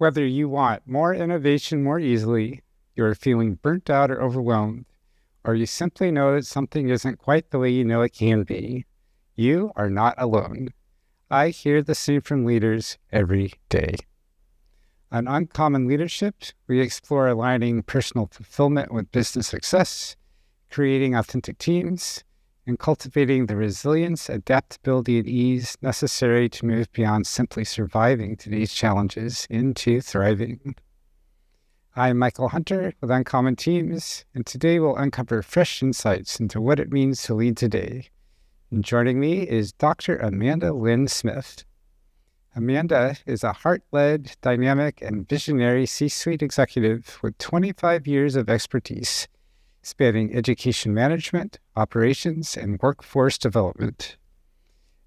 Whether you want more innovation more easily, you're feeling burnt out or overwhelmed, or you simply know that something isn't quite the way you know it can be, you are not alone. I hear the same from leaders every day. On Uncommon Leadership, we explore aligning personal fulfillment with business success, creating authentic teams, and cultivating the resilience, adaptability, and ease necessary to move beyond simply surviving today's challenges into thriving. I'm Michael Hunter with Uncommon Teams, and today we'll uncover fresh insights into what it means to lead today. And joining me is Dr. Amanda Lynne Smith. Amanda is a heart-led, dynamic, and visionary C-suite executive with 25 years of expertise, spanning education management, operations, and workforce development.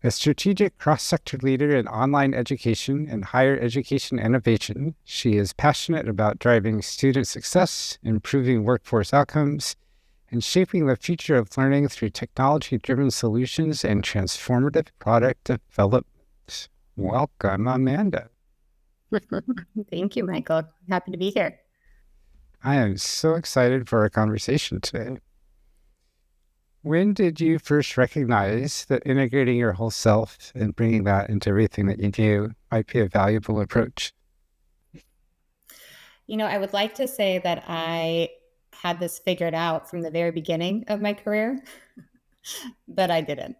A strategic cross-sector leader in online education and higher education innovation, she is passionate about driving student success, improving workforce outcomes, and shaping the future of learning through technology-driven solutions and transformative product development. Welcome, Amanda. Thank you, Michael. Happy to be here. I am so excited for our conversation today. When did you first recognize that integrating your whole self and bringing that into everything that you do might be a valuable approach? I would like to say that I had this figured out from the very beginning of my career, but I didn't.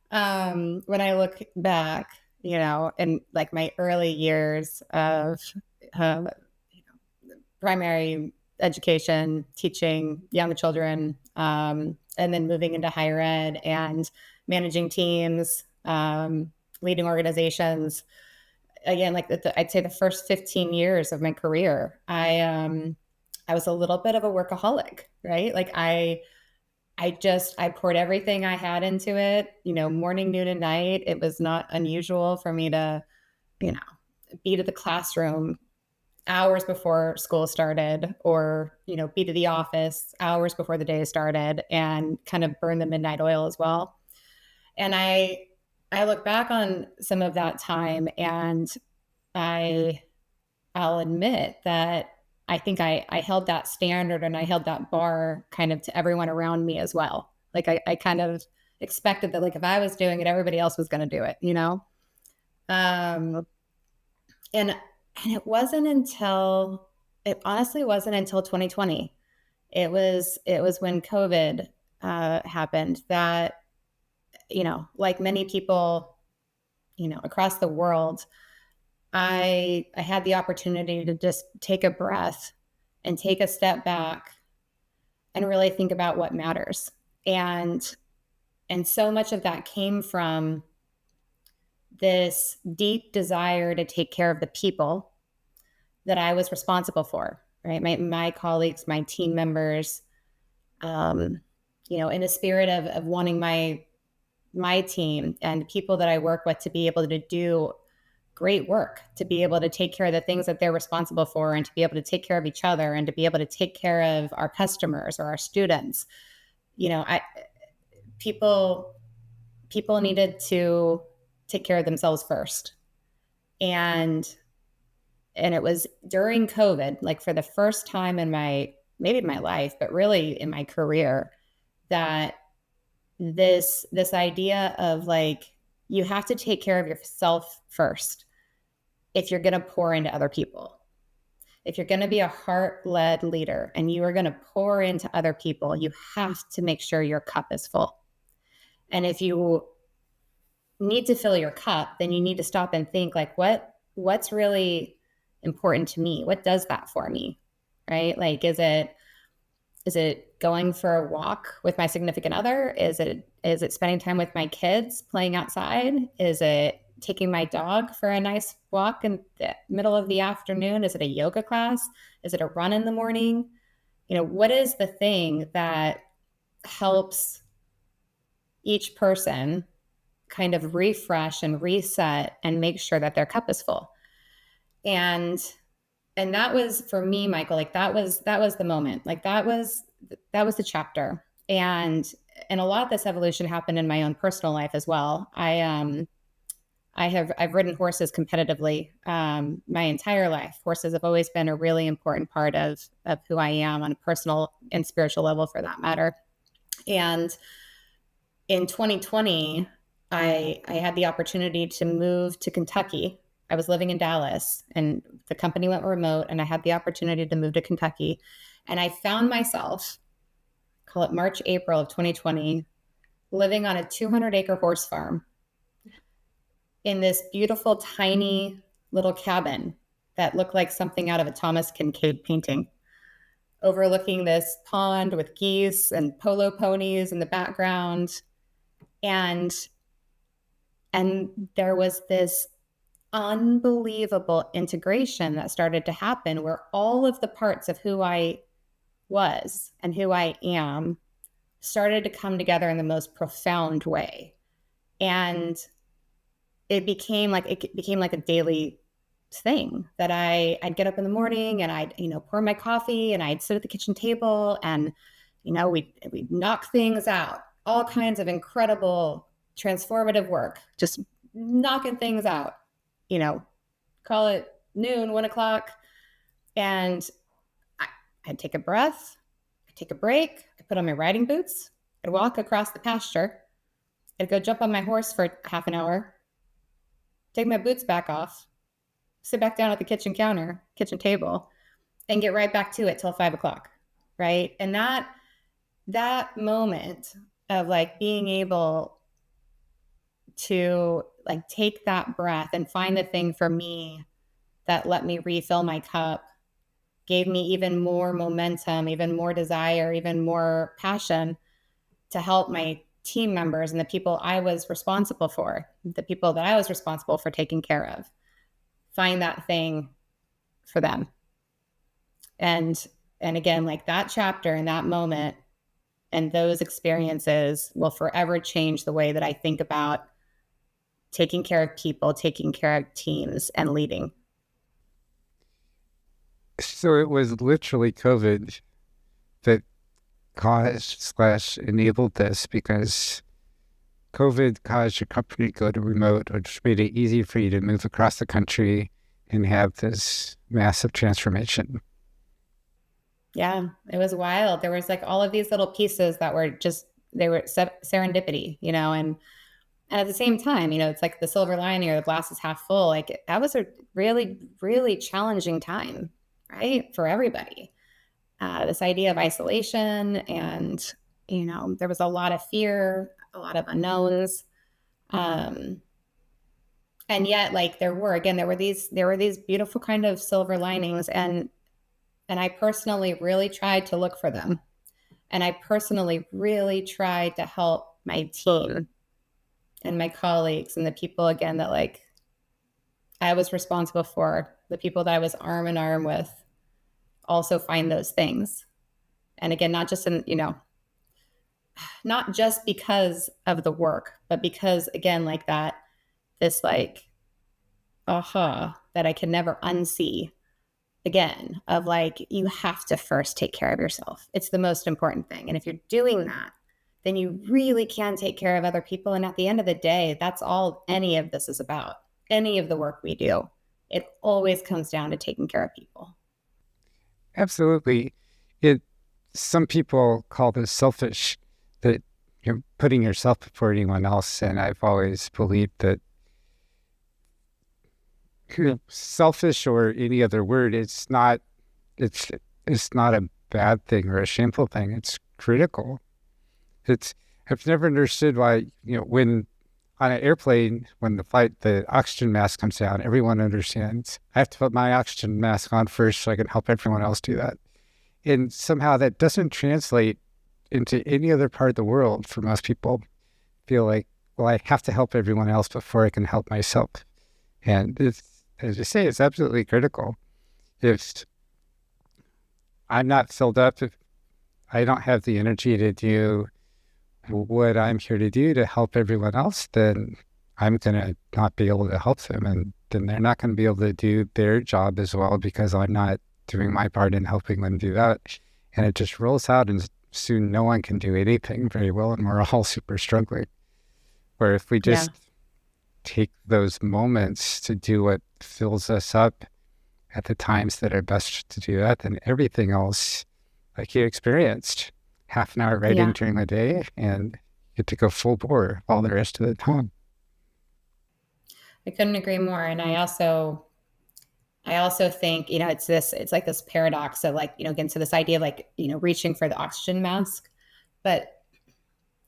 When I look back, in like my early years of primary education, teaching young children, and then moving into higher ed and managing teams, leading organizations. Again, like I'd say the first 15 years of my career, I was a little bit of a workaholic, right? Like I poured everything I had into it, morning, noon, and night. It was not unusual for me to, be to the classroom hours before school started, or, be to the office hours before the day started, and kind of burn the midnight oil as well. And I look back on some of that time, and I'll admit that I think I held that standard, and I held that bar kind of to everyone around me as well. Like I kind of expected that, like, if I was doing it, everybody else was going to do it, and it honestly wasn't until 2020. It was when COVID happened that, like many people, across the world, I had the opportunity to just take a breath and take a step back and really think about what matters. And so much of that came from this deep desire to take care of the people that I was responsible for, right? My colleagues, my team members, in a spirit of wanting my team and people that I work with to be able to do great work, to be able to take care of the things that they're responsible for, and to be able to take care of each other, and to be able to take care of our customers or our students. People needed to take care of themselves first. And it was during COVID, like for the first time in maybe my life, but really in my career, that this idea of, like, you have to take care of yourself first if you're going to pour into other people. If you're going to be a heart-led leader and you are going to pour into other people, you have to make sure your cup is full. And if you need to fill your cup, then you need to stop and think, like, what's really important to me? What does that for me? Right? Like, is it going for a walk with my significant other? Is it spending time with my kids playing outside? Is it taking my dog for a nice walk in the middle of the afternoon? Is it a yoga class? Is it a run in the morning? What is the thing that helps each person kind of refresh and reset and make sure that their cup is full? And that was, for me, Michael, like that was the moment. Like that was the chapter. And a lot of this evolution happened in my own personal life as well. I've ridden horses competitively my entire life. Horses have always been a really important part of who I am on a personal and spiritual level, for that matter. And in 2020, I had the opportunity to move to Kentucky. I was living in Dallas, and the company went remote, and I had the opportunity to move to Kentucky. And I found myself, call it March, April of 2020, living on a 200-acre horse farm in this beautiful, tiny little cabin that looked like something out of a Thomas Kincaid painting, overlooking this pond with geese and polo ponies in the background. And there was this unbelievable integration that started to happen where all of the parts of who I was and who I am started to come together in the most profound way. And it became like a daily thing that I'd get up in the morning and I'd, pour my coffee and I'd sit at the kitchen table and, we'd knock things out, all kinds of incredible transformative work, just knocking things out, call it noon, 1 o'clock. And I'd take a breath, I'd take a break, I'd put on my riding boots, I'd walk across the pasture, I'd go jump on my horse for half an hour, take my boots back off, sit back down at the kitchen table, and get right back to it till 5 o'clock. Right. And that moment of like being able to like take that breath and find the thing for me that let me refill my cup, gave me even more momentum, even more desire, even more passion to help my team members and the people I was responsible for, the people that I was responsible for taking care of, find that thing for them. And again, like that chapter and that moment and those experiences will forever change the way that I think about taking care of people, taking care of teams, and leading. So it was literally COVID that caused/enabled this, because COVID caused your company to go to remote, which made it easy for you to move across the country and have this massive transformation. Yeah, it was wild. There was like all of these little pieces that were they were serendipity, and at the same time, it's like the silver lining or the glass is half full. Like that was a really, really challenging time, right? For everybody. This idea of isolation and, there was a lot of fear, a lot of unknowns. And yet like there were these beautiful kind of silver linings, and I personally really tried to look for them. And I personally really tried to help my team and my colleagues and the people, again, that like I was responsible for, the people that I was arm in arm with, also find those things. And again, not just not just because of the work, but because, again, like that, this like, that I can never unsee again, of like, you have to first take care of yourself. It's the most important thing. And if you're doing that, then you really can take care of other people. And at the end of the day, that's all any of this is about. Any of the work we do, it always comes down to taking care of people. Absolutely. Some people call this selfish, that you're putting yourself before anyone else. And I've always believed that selfish, or any other word, it's not a bad thing or a shameful thing. It's critical. I've never understood why, when on an airplane, when the oxygen mask comes down, everyone understands I have to put my oxygen mask on first so I can help everyone else do that. And somehow that doesn't translate into any other part of the world. For most people, feel like, well, I have to help everyone else before I can help myself. And it's, as you say, it's absolutely critical. If I'm not filled up, if I don't have the energy to do what I'm here to do to help everyone else, then I'm going to not be able to help them. And then they're not going to be able to do their job as well, because I'm not doing my part in helping them do that. And it just rolls out, and soon no one can do anything very well, and we're all super struggling. Where if we just take those moments to do what fills us up at the times that are best to do that, then everything else, like you experienced, half an hour writing Yeah, during the day and get to go full bore all the rest of the time. I couldn't agree more. And I also think, it's like this paradox of like, again, so this idea of like, reaching for the oxygen mask, but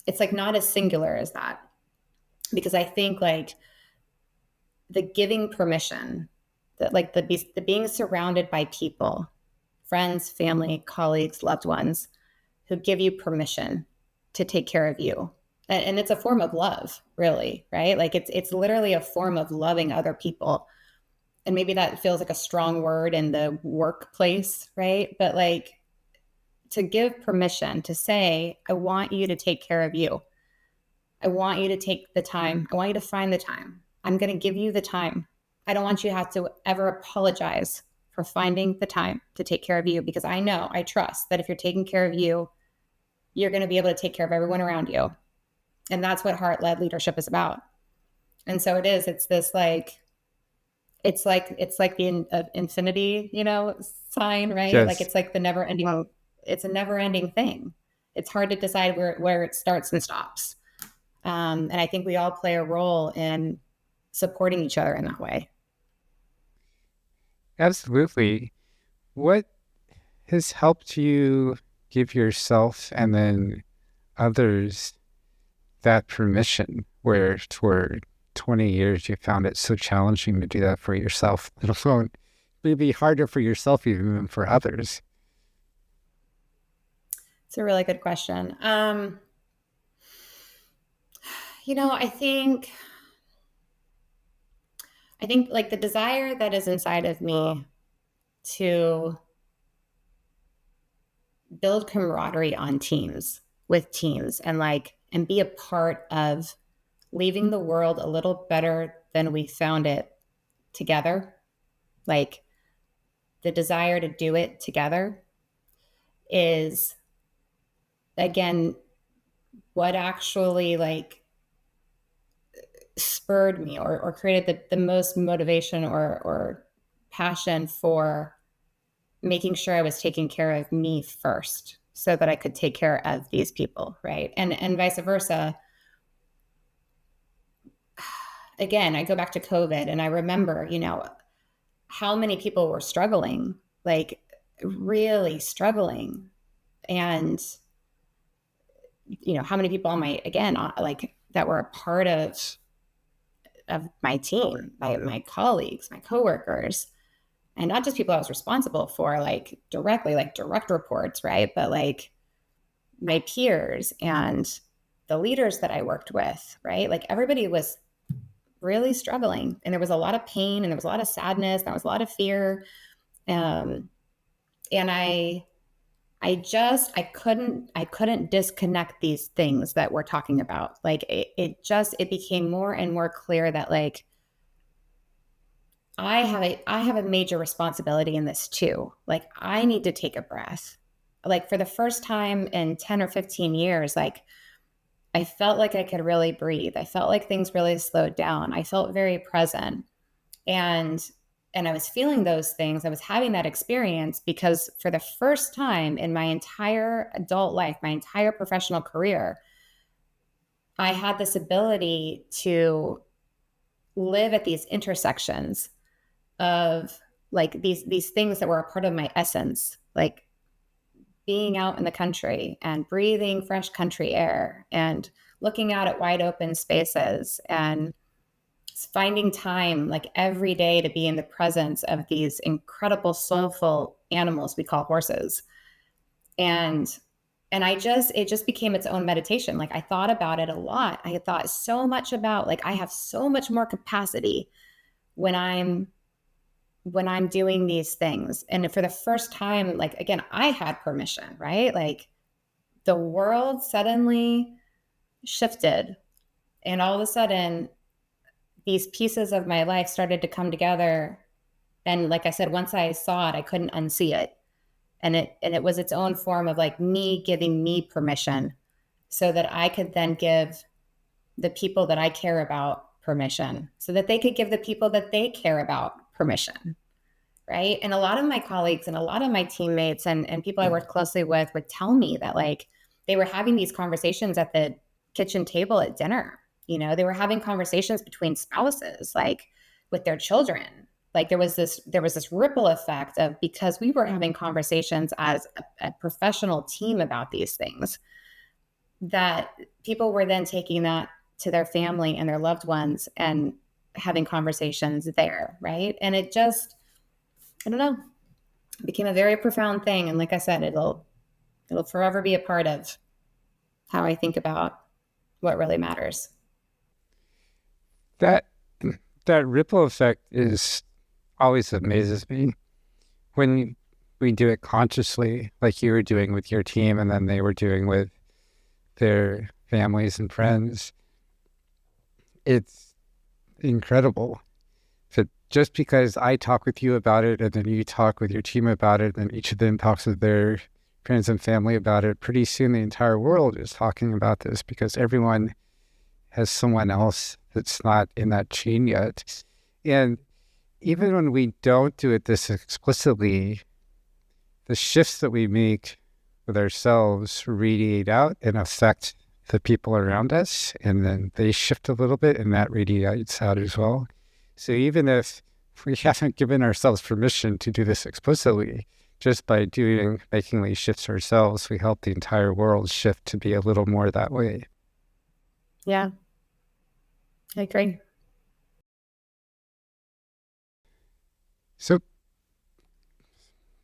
it's like not as singular as that. Because I think like the giving permission, that like the being surrounded by people, friends, family, colleagues, loved ones who give you permission to take care of you. And it's a form of love, really, right? Like it's literally a form of loving other people. And maybe that feels like a strong word in the workplace, right? But like to give permission to say, I want you to take care of you. I want you to take the time. I want you to find the time. I'm going to give you the time. I don't want you to have to ever apologize for finding the time to take care of you, because I trust that if you're taking care of you, you're going to be able to take care of everyone around you. And that's what heart-led leadership is about. And so it's this like, it's like the infinity, sign, right? Like Yes, it's like it's a never ending thing. It's hard to decide where it starts and stops. And I think we all play a role in supporting each other in that way. absolutely. What has helped you give yourself and then others that permission where for 20 years you found it so challenging to do that for yourself, let alone maybe harder for yourself even than for others? It's a really good question. You know, I think like the desire that is inside of me to build camaraderie on teams with teams and be a part of leaving the world a little better than we found it together. Like the desire to do it together is again what actually like spurred me or created the most motivation or passion for making sure I was taking care of me first so that I could take care of these people, right? And vice versa. Again, I go back to COVID and I remember, how many people were struggling, like really struggling. And, how many people on my, again, like that were a part of my team, my colleagues, my coworkers, and not just people I was responsible for, like directly, like direct reports, right? But like my peers and the leaders that I worked with, right? Like everybody was really struggling, and there was a lot of pain, and there was a lot of sadness, there was a lot of fear, um, and I couldn't disconnect these things that we're talking about. Like it became more and more clear that like I have a major responsibility in this too. Like I need to take a breath. Like for the first time in 10 or 15 years, like I felt like I could really breathe. I felt like things really slowed down. I felt very present. And I was feeling those things. I was having that experience because for the first time in my entire adult life, my entire professional career, I had this ability to live at these intersections of like these things that were a part of my essence, like being out in the country and breathing fresh country air and looking out at wide open spaces and finding time like every day to be in the presence of these incredible soulful animals we call horses. And it just became its own meditation. Like I thought about it a lot. I had thought so much about like I have so much more capacity when I'm doing these things. And for the first time, like, again, I had permission, right? Like the world suddenly shifted. And all of a sudden, these pieces of my life started to come together. And like I said, once I saw it, I couldn't unsee it. And it was its own form of like me giving me permission so that I could then give the people that I care about permission so that they could give the people that they care about permission. Right. And a lot of my colleagues and a lot of my teammates and people I worked closely with would tell me that like they were having these conversations at the kitchen table at dinner. They were having conversations between spouses, like with their children. Like there was this ripple effect of, because we were having conversations as a professional team about these things, that people were then taking that to their family and their loved ones and having conversations there. Right. And it just, I don't know, it became a very profound thing. And like I said, it'll forever be a part of how I think about what really matters. That that ripple effect is always amazes me when we do it consciously, like you were doing with your team, and then they were doing with their families and friends. It's incredible that just because I talk with you about it, and then you talk with your team about it, and each of them talks with their friends and family about it, pretty soon the entire world is talking about this because everyone has someone else that's not in that chain yet. And even when we don't do it this explicitly, the shifts that we make with ourselves radiate out and affect the people around us, and then they shift a little bit and that radiates out as well. So even if we haven't given ourselves permission to do this explicitly, just by making these shifts ourselves, we help the entire world shift to be a little more that way. Yeah, I agree. So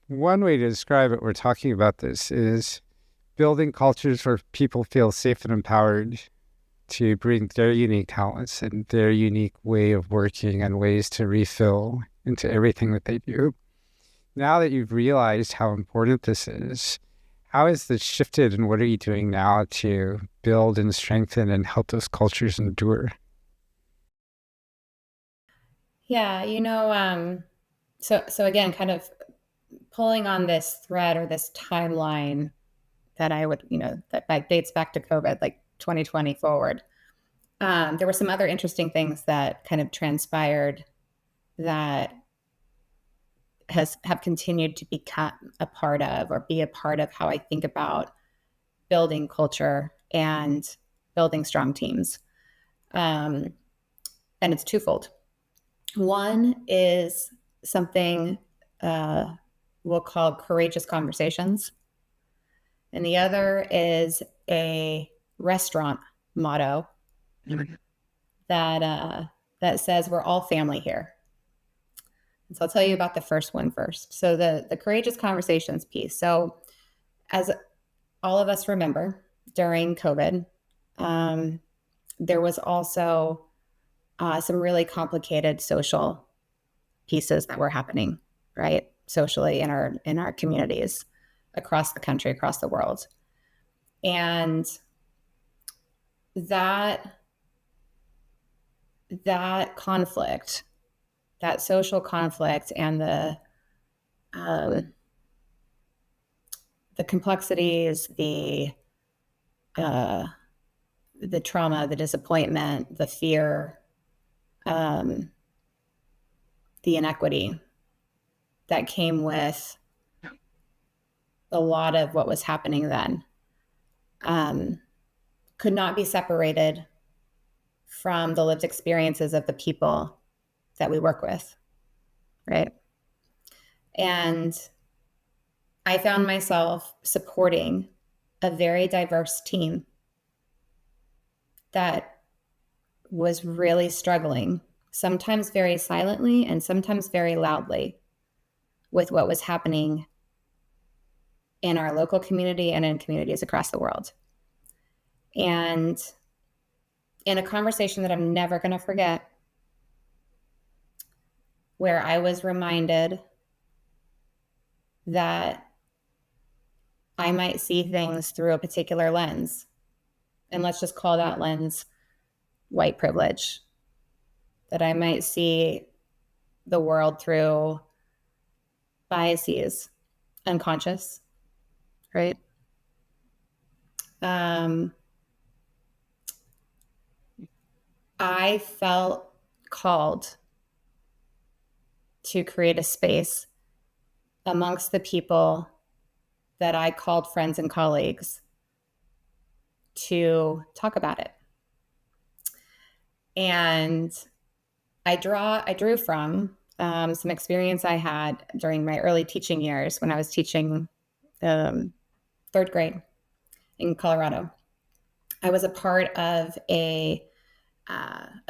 one way to describe it, we're talking about this, is building cultures where people feel safe and empowered to bring their unique talents and their unique way of working and ways to refill into everything that they do. Now that you've realized how important this is, how has this shifted and what are you doing now to build and strengthen and help those cultures endure? Yeah, so again, kind of pulling on this thread or this timeline that I would, that dates back to COVID, like 2020 forward. There were some other interesting things that kind of transpired that have continued to become a part of, or be a part of, how I think about building culture and building strong teams. And it's twofold. One is something we'll call courageous conversations, and the other is a restaurant motto that says we're all family here. And so I'll tell you about the first one first. So the courageous conversations piece. So as all of us remember, during COVID, there was also some really complicated social pieces that were happening, right, socially in our communities across the country, across the world, and that conflict, that social conflict, and the complexities, the trauma, the disappointment, the fear, the inequity that came with a lot of what was happening then, could not be separated from the lived experiences of the people that we work with, right? And I found myself supporting a very diverse team that was really struggling, sometimes very silently and sometimes very loudly, with what was happening in our local community and in communities across the world. And in a conversation that I'm never going to forget, where I was reminded that I might see things through a particular lens, and let's just call that lens white privilege, that I might see the world through biases, unconscious, right? Um, I felt called to create a space amongst the people that I called friends and colleagues to talk about it. And I drew from some experience I had during my early teaching years when I was teaching third grade in Colorado. I was a part of a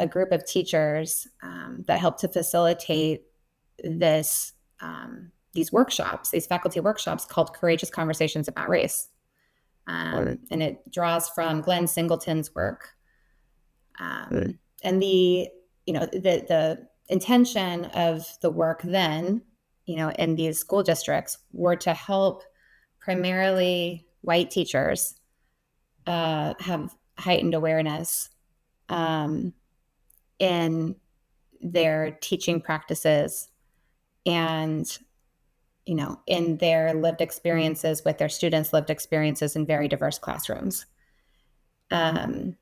group of teachers that helped to facilitate this these workshops, these faculty workshops called Courageous Conversations About Race. And it draws from Glenn Singleton's work. And the intention of the work then, in these school districts were to help primarily white teachers have heightened awareness in their teaching practices and in their lived experiences with their students' lived experiences in very diverse classrooms. And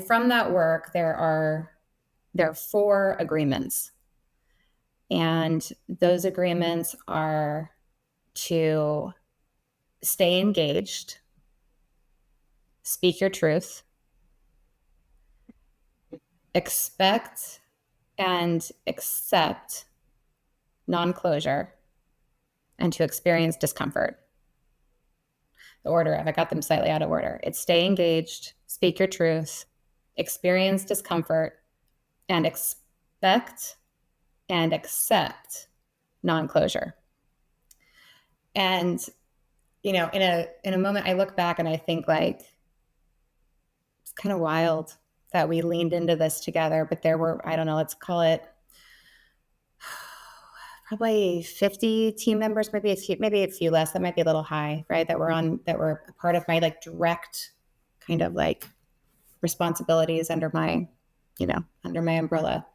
from that work, there are 4 agreements, and those agreements are to stay engaged, speak your truth, expect and accept non-closure, and to experience discomfort. The order of I got them slightly out of order. It's stay engaged, speak your truth, experience discomfort, and expect and accept non-closure. And in a moment I look back and I think like it's kind of wild that we leaned into this together, but there were, I don't know, let's call it probably 50 team members, maybe a few less. That might be a little high, right? That were a part of my like direct kind of like responsibilities under my umbrella.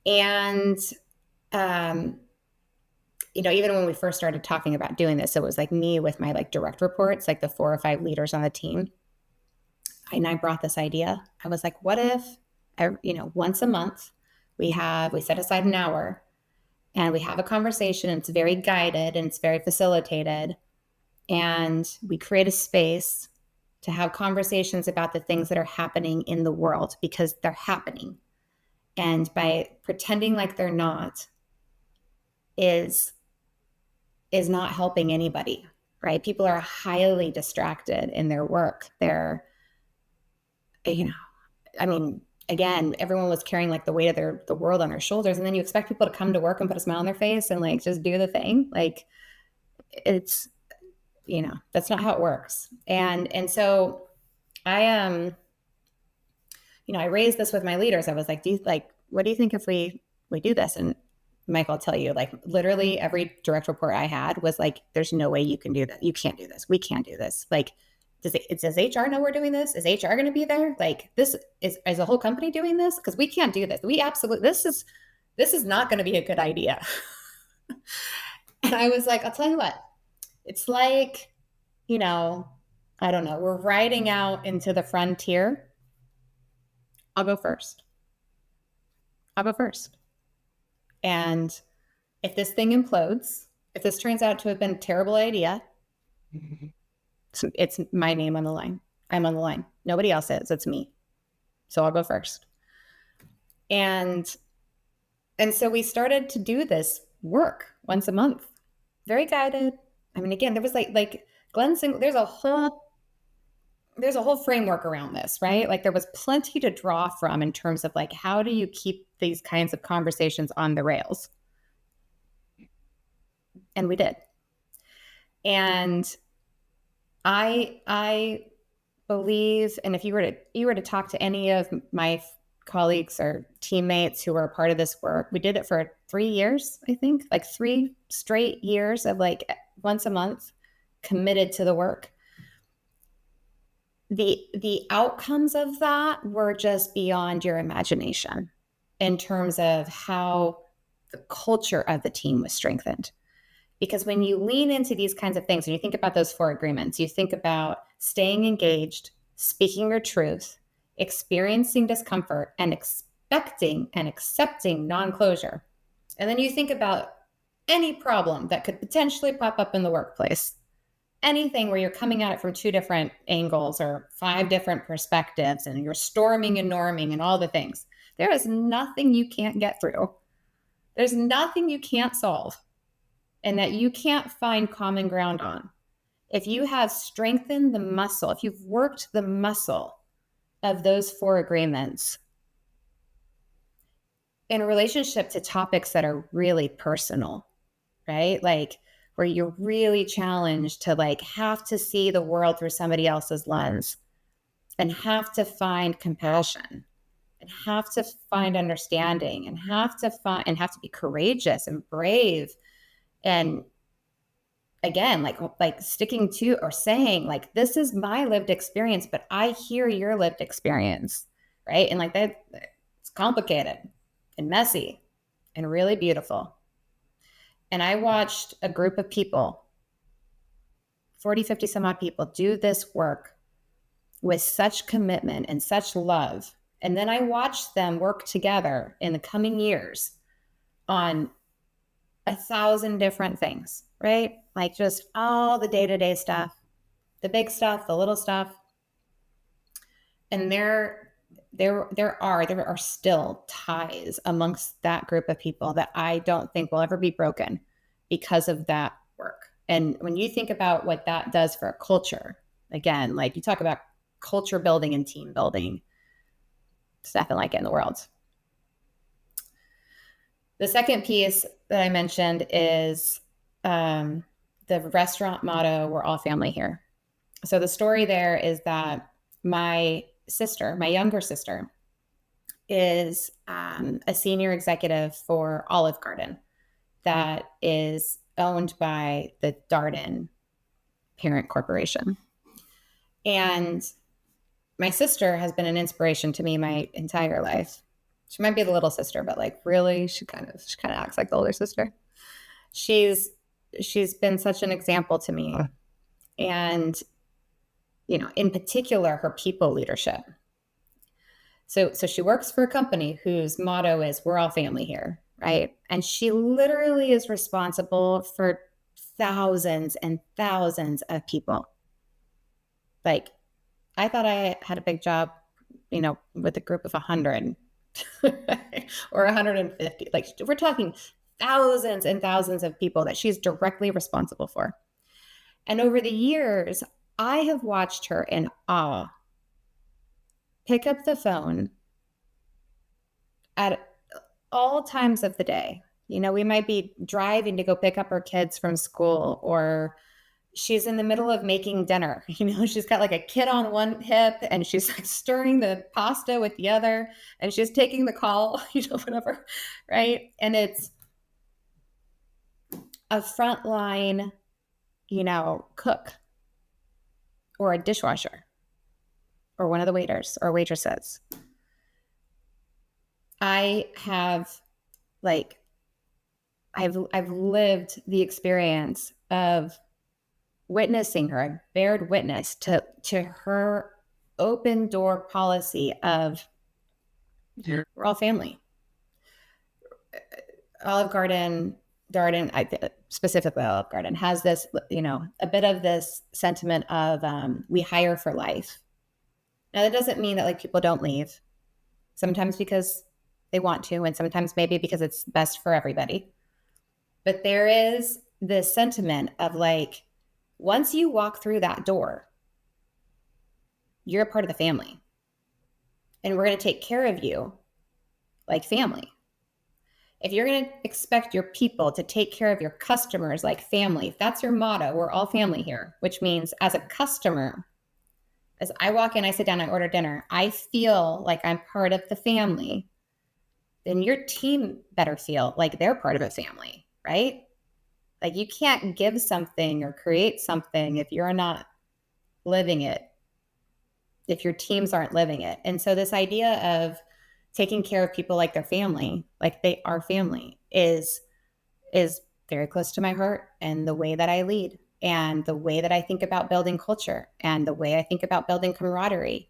And, even when we first started talking about doing this, it was like me with my like direct reports, like the 4 or 5 leaders on the team. And I brought this idea. I was like, what if, once a month we set aside an hour and we have a conversation, and it's very guided and it's very facilitated. And we create a space to have conversations about the things that are happening in the world because they're happening. And by pretending like they're not is not helping anybody, right? People are highly distracted in their work. They're, again, everyone was carrying like the weight of the world on their shoulders. And then you expect people to come to work and put a smile on their face and like just do the thing. Like it's, that's not how it works. And so I I raised this with my leaders. I was like, what do you think if we do this? And Mike, I'll tell you, like literally every direct report I had was like, there's no way you can do that. You can't do this. We can't do this. Like, does HR know we're doing this? Is HR going to be there? Like this is a whole company doing this? Because we can't do this. This is not going to be a good idea. And I was like, I'll tell you what, it's like, I don't know, we're riding out into the frontier. I'll go first. And if this thing implodes, if this turns out to have been a terrible idea, it's my name on the line. I'm on the line. Nobody else is. It's me. So I'll go first. And so we started to do this work once a month, very guided. I mean, again, there was like Glenn Single, there's a whole framework around this, right? Like there was plenty to draw from in terms of like, how do you keep these kinds of conversations on the rails? And we did. And I believe, and if you were to talk to any of my colleagues or teammates who were a part of this work, we did it for 3 years, I think, like 3 straight years of like once a month committed to the work. The outcomes of that were just beyond your imagination in terms of how the culture of the team was strengthened. Because when you lean into these kinds of things, and you think about those 4 agreements, you think about staying engaged, speaking your truth, experiencing discomfort, and expecting and accepting non-closure. And then you think about any problem that could potentially pop up in the workplace, anything where you're coming at it from 2 different angles or 5 different perspectives, and you're storming and norming and all the things. There is nothing you can't get through. There's nothing you can't solve and that you can't find common ground on. If you have strengthened the muscle, if you've worked the muscle of those 4 agreements in relationship to topics that are really personal, right? Like where you're really challenged to like have to see the world through somebody else's lens and have to find compassion and have to find understanding and have to be courageous and brave. And again, like sticking to or saying like, this is my lived experience, but I hear your lived experience, right? And like that, it's complicated and messy and really beautiful. And I watched a group of people, 40, 50 some odd people, do this work with such commitment and such love. And then I watched them work together in the coming years on 1,000 different things, right? Like just all the day-to-day stuff, the big stuff, the little stuff. And there are still ties amongst that group of people that I don't think will ever be broken because of that work. And when you think about what that does for a culture, again, like you talk about culture building and team building, it's nothing like it in the world. The second piece that I mentioned is the restaurant motto, we're all family here. So the story there is that my younger sister, is a senior executive for Olive Garden that is owned by the Darden parent corporation. And my sister has been an inspiration to me my entire life. She might be the little sister, but like really, she kind of acts like the older sister. She's been such an example to me. And, you know, in particular, her people leadership. So she works for a company whose motto is, we're all family here, right? And she literally is responsible for thousands and thousands of people. Like, I thought I had a big job, you know, with a group of 100 or 150. Like, we're talking thousands and thousands of people that she's directly responsible for. And over the years, I have watched her in awe pick up the phone at all times of the day. You know, we might be driving to go pick up our kids from school, or she's in the middle of making dinner. You know, she's got like a kid on one hip and she's like stirring the pasta with the other, and she's taking the call, you know, whatever, right? And it's a frontline, you know, cook or a dishwasher or one of the waiters or waitresses. I've lived the experience of witnessing her. I bared witness to her open door policy of we're all family. Olive Garden, Darden, specifically Olive Garden, has this, you know, a bit of this sentiment of we hire for life. Now, that doesn't mean that like people don't leave. Sometimes because they want to, and sometimes maybe because it's best for everybody. But there is this sentiment of like, once you walk through that door, you're a part of the family. And we're going to take care of you like family. If you're going to expect your people to take care of your customers like family, if that's your motto, we're all family here, which means as a customer, as I walk in, I sit down, I order dinner, I feel like I'm part of the family, then your team better feel like they're part of a family, right? Like you can't give something or create something if you're not living it, if your teams aren't living it. And so this idea of taking care of people like their family, like they are family, is very close to my heart, and the way that I lead and the way that I think about building culture and the way I think about building camaraderie.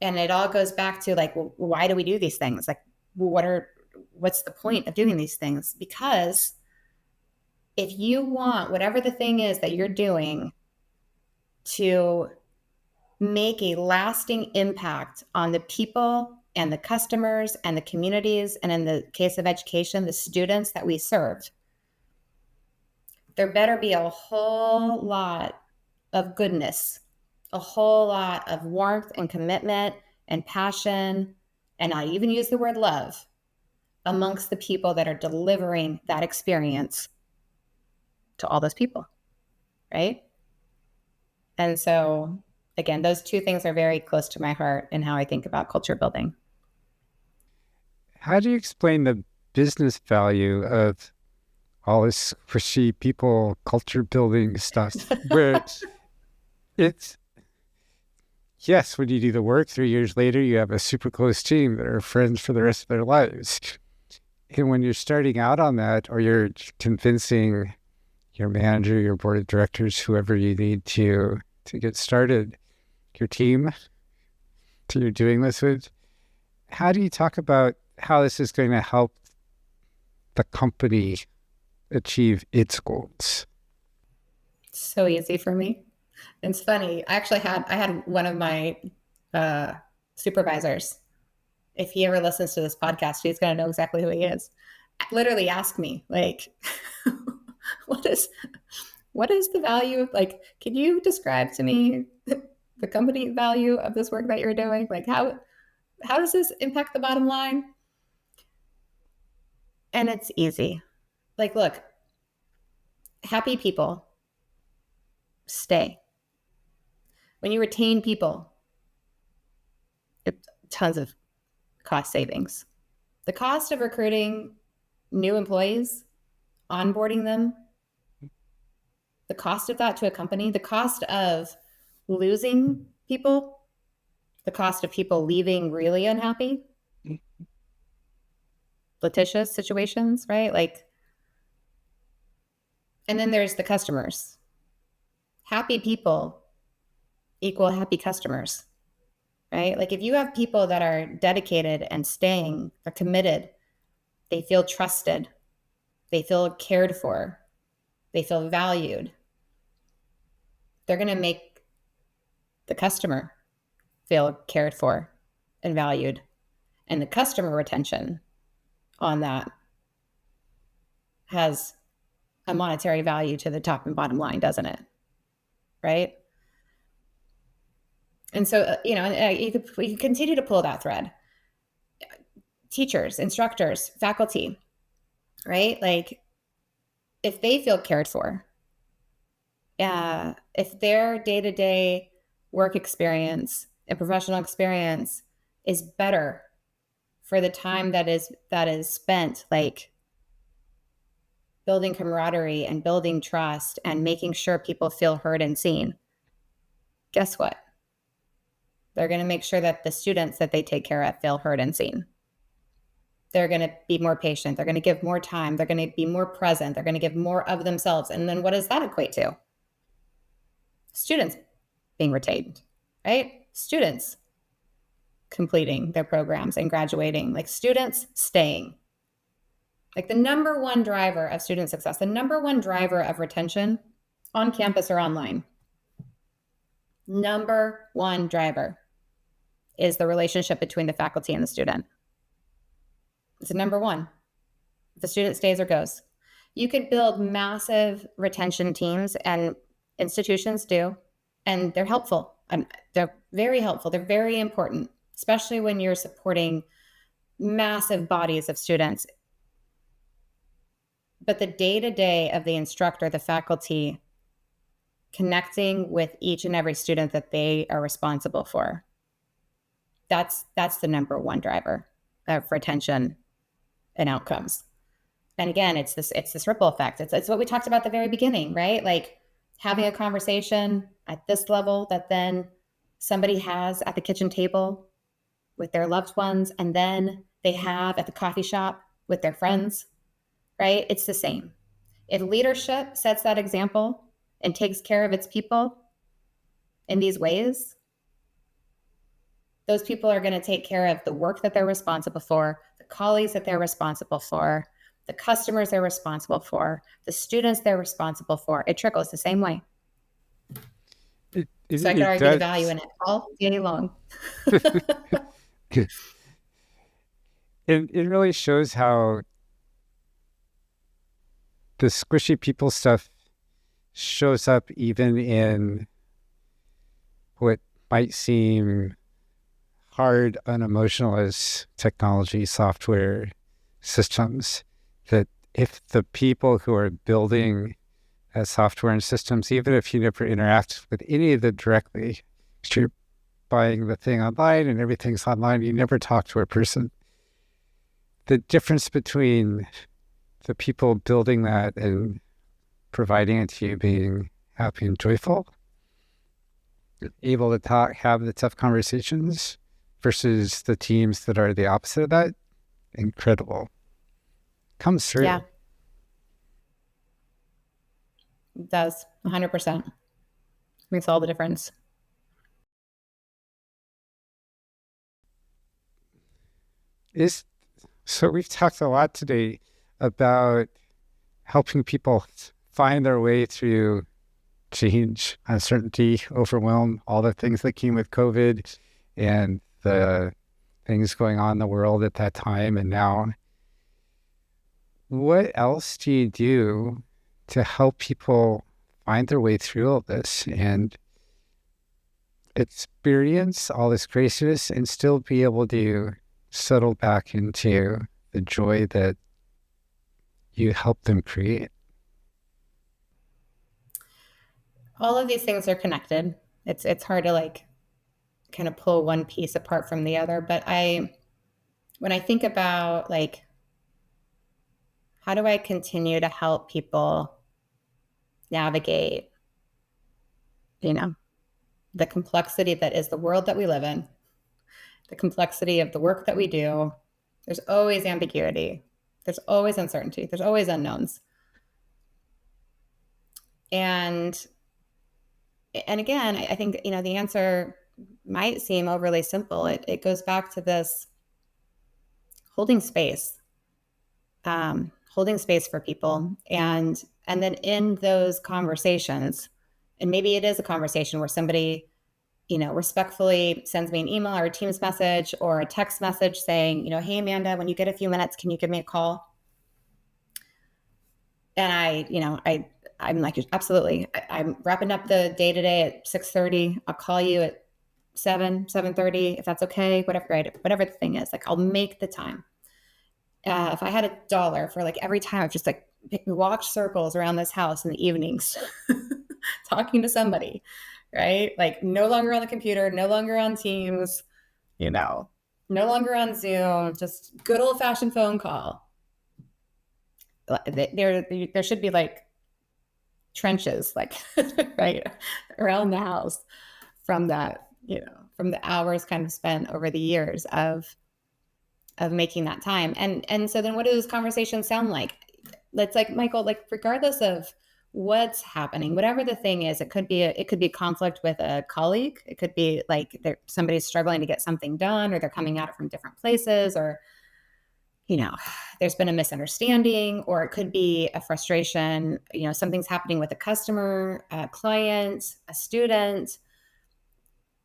And it all goes back to like, well, why do we do these things? Like, what's the point of doing these things? Because if you want whatever the thing is that you're doing to make a lasting impact on the people and the customers and the communities, and in the case of education, the students that we serve, there better be a whole lot of goodness, a whole lot of warmth and commitment and passion, and I even use the word love, amongst the people that are delivering that experience to all those people, right? And so, again, those two things are very close to my heart in how I think about culture building. How do you explain the business value of all this squishy people culture building stuff where it's, yes, when you do the work 3 years later, you have a super close team that are friends for the rest of their lives. And when you're starting out on that, or you're convincing your manager, your board of directors, whoever you need to get started, your team that you're doing this with, how do you talk about how this is going to help the company achieve its goals? So easy for me. It's funny. I had one of my supervisors. If he ever listens to this podcast, he's going to know exactly who he is. Literally ask me, like, what is the value of, like, can you describe to me the company value of this work that you're doing? Like, how does this impact the bottom line? And it's easy. Like, look, happy people stay. When you retain people, it's tons of cost savings. The cost of recruiting new employees, onboarding them, the cost of that to a company, the cost of losing people, the cost of people leaving really unhappy, litigious situations, right? Like, and then there's the customers. Happy people equal happy customers, right? Like, if you have people that are dedicated and staying, are committed, they feel trusted, they feel cared for, they feel valued, they're going to make the customer feel cared for and valued. And the customer retention on that has a monetary value to the top and bottom line, doesn't it? Right? And so, we can continue to pull that thread. Teachers, instructors, faculty, right? Like, if they feel cared for, if their day-to-day work experience and professional experience is better for the time that is spent, like, building camaraderie and building trust and making sure people feel heard and seen, guess what? They're going to make sure that the students that they take care of feel heard and seen. They're going to be more patient. They're going to give more time. They're going to be more present. They're going to give more of themselves. And then what does that equate to? Students being retained, right? Students completing their programs and graduating, like students staying. Like, the number one driver of student success, the number one driver of retention on campus or online, number one driver is the relationship between the faculty and the student. It's the number one. The student stays or goes. You could build massive retention teams, and institutions do, and they're helpful. They're very helpful. They're very important, especially when you're supporting massive bodies of students. But the day-to-day of the instructor, the faculty, connecting with each and every student that they are responsible for, that's the number one driver of retention and outcomes. And again, it's this ripple effect. It's what we talked about at the very beginning, right? Like, having a conversation at this level that then somebody has at the kitchen table with their loved ones, and then they have at the coffee shop with their friends, right? It's the same. If leadership sets that example and takes care of its people in these ways, those people are going to take care of the work that they're responsible for, the colleagues that they're responsible for, the customers they're responsible for, the students they're responsible for. It trickles the same way. It So I could really argue the value does. in it all day long. It really shows how the squishy people stuff shows up even in what might seem hard, unemotional as technology, software, systems. That if the people who are building software and systems, even if you never interact with any of them directly, because you're buying the thing online and everything's online, you never talk to a person. The difference between the people building that and providing it to you being happy and joyful, able to talk, have the tough conversations versus the teams that are the opposite of that, incredible. Comes through. Yeah, it does 100%. Makes all the difference. Is so we've talked a lot today about helping people find their way through change, uncertainty, overwhelm, all the things that came with COVID and the things going on in the world at that time and now. What else do you do to help people find their way through all this and experience all this craziness and still be able to settle back into the joy that you help them create? All of these things are connected. It's hard to like kind of pull one piece apart from the other, but when I think about like how do I continue to help people navigate, you know, the complexity that is the world that we live in, the complexity of the work that we do. There's always ambiguity. There's always uncertainty. There's always unknowns. And again, I think, the answer might seem overly simple. It goes back to this holding space, holding space for people. And then in those conversations, and maybe it is a conversation where somebody, respectfully sends me an email or a Teams message or a text message saying, hey, Amanda, when you get a few minutes, can you give me a call? And I'm like, absolutely. I'm wrapping up the day today at 6:30. I'll call you at 7:30, if that's okay, whatever, right? Whatever the thing is, like I'll make the time. If I had $1 for like every time I've just like walked circles around this house in the evenings, talking to somebody, right? Like no longer on the computer, no longer on Teams, no longer on Zoom, just good old fashioned phone call. There should be like trenches, like right around the house from that, from the hours kind of spent over the years of making that time. And so then what do those conversations sound like? It's like, Michael, like regardless of what's happening, whatever the thing is, it could be a conflict with a colleague. It could be like somebody's struggling to get something done, or they're coming at it from different places, or there's been a misunderstanding, or it could be a frustration, something's happening with a customer, a client, a student,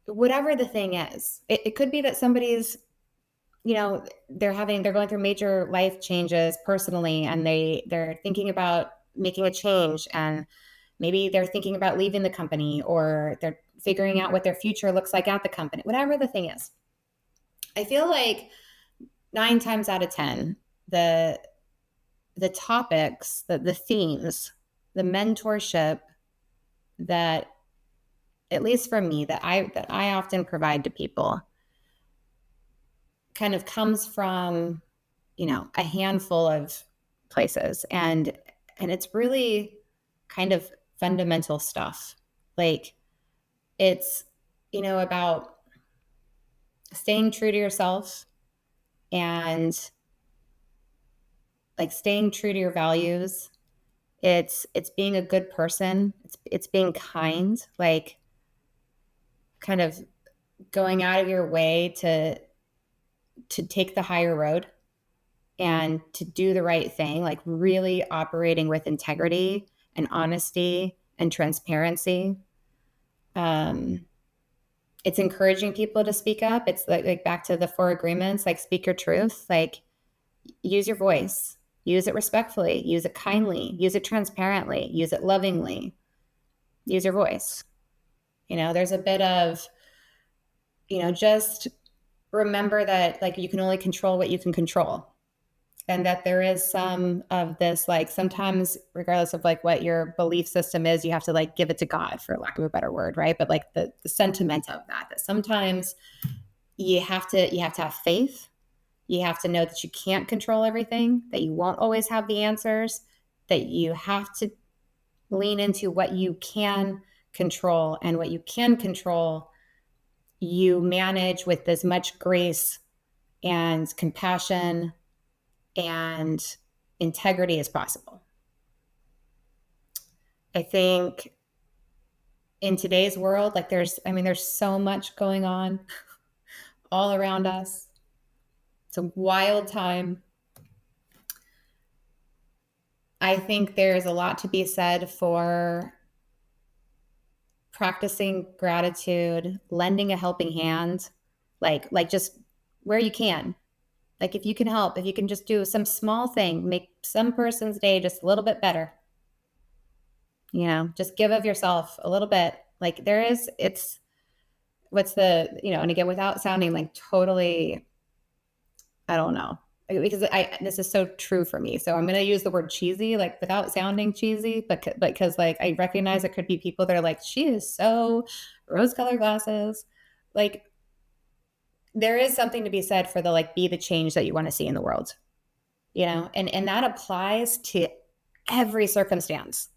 whatever the thing is. It could be that somebody's, they're going through major life changes personally, and they're thinking about making a change, and maybe they're thinking about leaving the company, or they're figuring out what their future looks like at the company, whatever the thing is. I feel like 9 times out of 10, the topics, the themes, the mentorship that, at least for me, that I often provide to people kind of comes from, a handful of places. And it's really kind of fundamental stuff. Like it's, about staying true to yourself and like staying true to your values. It's being a good person. It's being kind, like kind of going out of your way to take the higher road and to do the right thing, like really operating with integrity and honesty and transparency. Um, it's encouraging people to speak up. It's like back to the 4 agreements, like speak your truth, like use your voice, use it respectfully, use it kindly, use it transparently, use it lovingly, use your voice. There's a bit of, just remember that like you can only control what you can control. And that there is some of this, like sometimes regardless of like what your belief system is, you have to like give it to God, for lack of a better word, right? But like the sentiment of that sometimes you have to have faith. You have to know that you can't control everything, that you won't always have the answers, that you have to lean into what you can control, and what you can control you manage with as much grace and compassion and integrity as possible. I think in today's world, like there's so much going on all around us. It's a wild time. I think there's a lot to be said for practicing gratitude, lending a helping hand, like just where you can. Like if you can help, if you can just do some small thing, make some person's day just a little bit better. Just give of yourself a little bit. Like it's what's the, and again, without sounding like totally, I don't know, because this is so true for me. So I'm going to use the word cheesy, like without sounding cheesy, but because like I recognize it could be people that are like, she is so rose-colored glasses. Like there is something to be said for the, like, be the change that you want to see in the world, and that applies to every circumstance.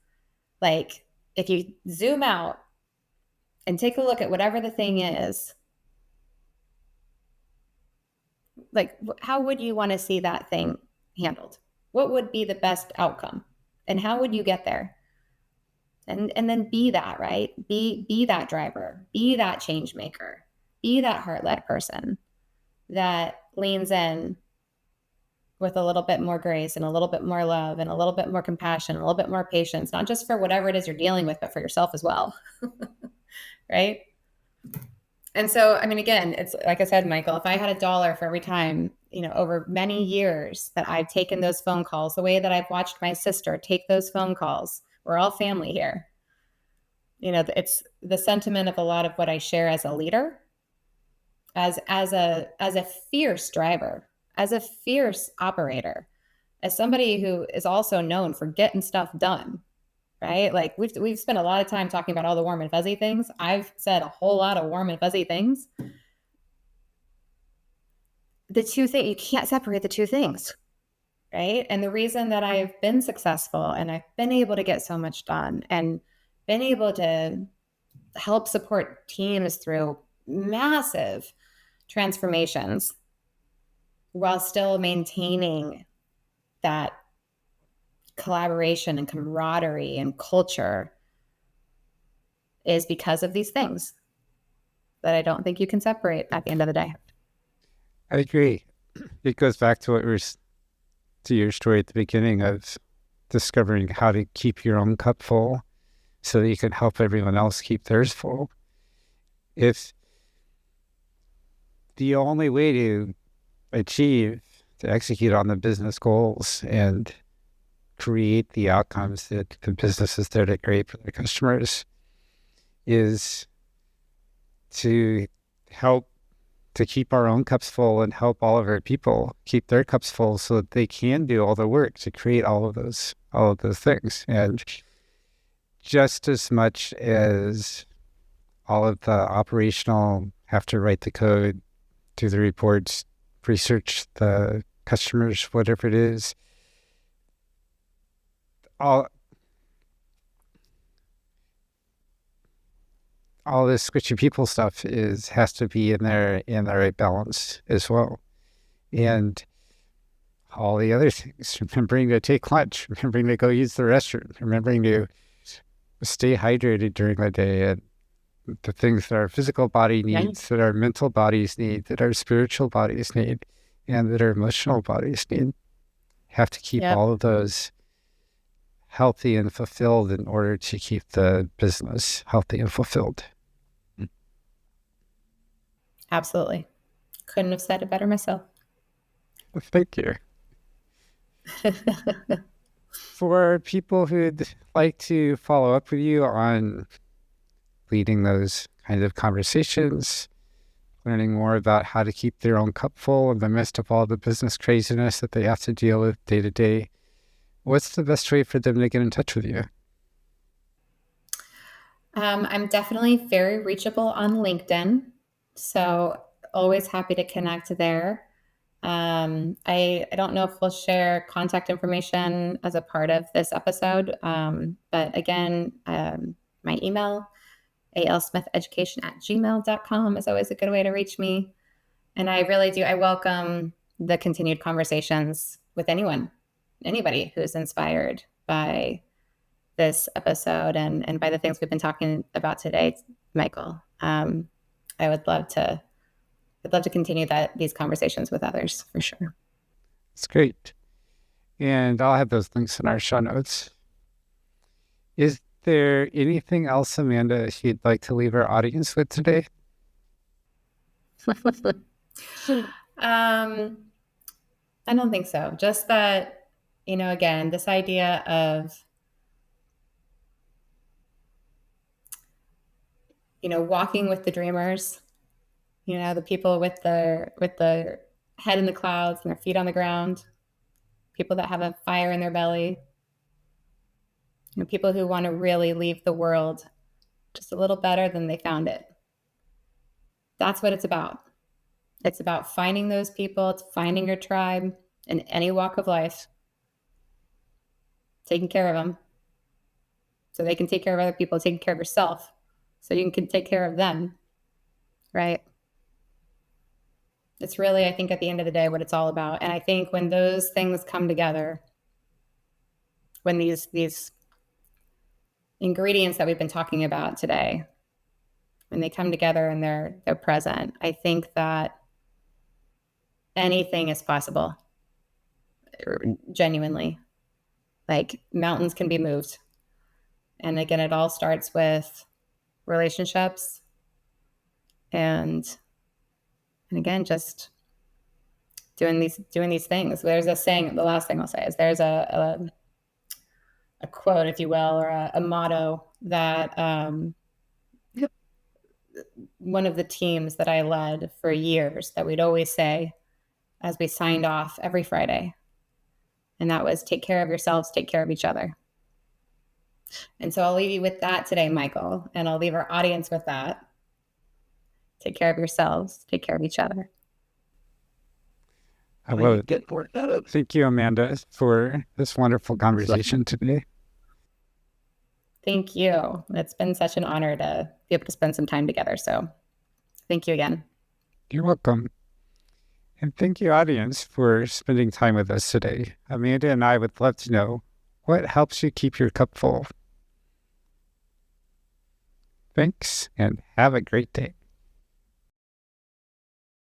Like if you zoom out and take a look at whatever the thing is, like how would you want to see that thing handled? What would be the best outcome? And how would you get there? And then be that, right? Be that driver, be that change maker, be that heart-led person that leans in with a little bit more grace and a little bit more love and a little bit more compassion, a little bit more patience, not just for whatever it is you're dealing with, but for yourself as well. Right? And so, again, it's like I said, Michael, if I had $1 for every time, over many years that I've taken those phone calls, the way that I've watched my sister take those phone calls, we're all family here. It's the sentiment of a lot of what I share as a leader, as a fierce driver, as a fierce operator, as somebody who is also known for getting stuff done, right? Like we've spent a lot of time talking about all the warm and fuzzy things. I've said a whole lot of warm and fuzzy things. The two things, you can't separate the two things, right? And the reason that I've been successful and I've been able to get so much done and been able to help support teams through massive transformations while still maintaining that collaboration and camaraderie and culture is because of these things that I don't think you can separate at the end of the day. I agree. It goes back to to your story at the beginning of discovering how to keep your own cup full so that you can help everyone else keep theirs full. If the only way to execute on the business goals and create the outcomes that the business is there to create for their customers is to help to keep our own cups full and help all of our people keep their cups full so that they can do all the work to create all of those things. And just as much as all of the operational have to write the code, do the reports, research the customers, whatever it is, all this squishy people stuff has to be in the right balance as well. And all the other things, remembering to take lunch, remembering to go use the restroom, remembering to stay hydrated during the day, and the things that our physical body needs, that our mental bodies need, that our spiritual bodies need, and that our emotional bodies need. Have to keep all of those healthy and fulfilled in order to keep the business healthy and fulfilled. Absolutely. Couldn't have said it better myself. Thank you. For people who'd like to follow up with you on leading those kinds of conversations, learning more about how to keep their own cup full in the midst of all the business craziness that they have to deal with day to day, what's the best way for them to get in touch with you? I'm definitely very reachable on LinkedIn, so always happy to connect there. I don't know if we'll share contact information as a part of this episode, but again, my email, alsmitheducation@gmail.com is always a good way to reach me. And I really do, I welcome the continued conversations with anybody who's inspired by this episode and by the things we've been talking about today, Michael. I would love to continue these conversations with others for sure. It's great. And I'll have those links in our show notes. Is there anything else, Amanda, you'd like to leave our audience with today? I don't think so. Just that, again, this idea of, walking with the dreamers, the people with their head in the clouds and their feet on the ground, people that have a fire in their belly, people who want to really leave the world just a little better than they found it. That's what it's about. It's about finding those people. It's finding your tribe in any walk of life, taking care of them so they can take care of other people, taking care of yourself so you can take care of them, right? It's really, I think, at the end of the day, what it's all about. And I think when those things come together, when these ingredients that we've been talking about today, when they come together and they're present, I think that anything is possible. Genuinely, like mountains can be moved. And again, it all starts with relationships and again, just doing these things. There's a saying, the last thing I'll say is there's a quote, if you will, or a motto that one of the teams that I led for years that we'd always say as we signed off every Friday. And that was, take care of yourselves, take care of each other. And so I'll leave you with that today, Michael, and I'll leave our audience with that. Take care of yourselves, take care of each other. I love it. Thank you, Amanda, for this wonderful conversation today. Thank you. It's been such an honor to be able to spend some time together. So thank you again. You're welcome. And thank you, audience, for spending time with us today. Amanda and I would love to know what helps you keep your cup full. Thanks, and have a great day.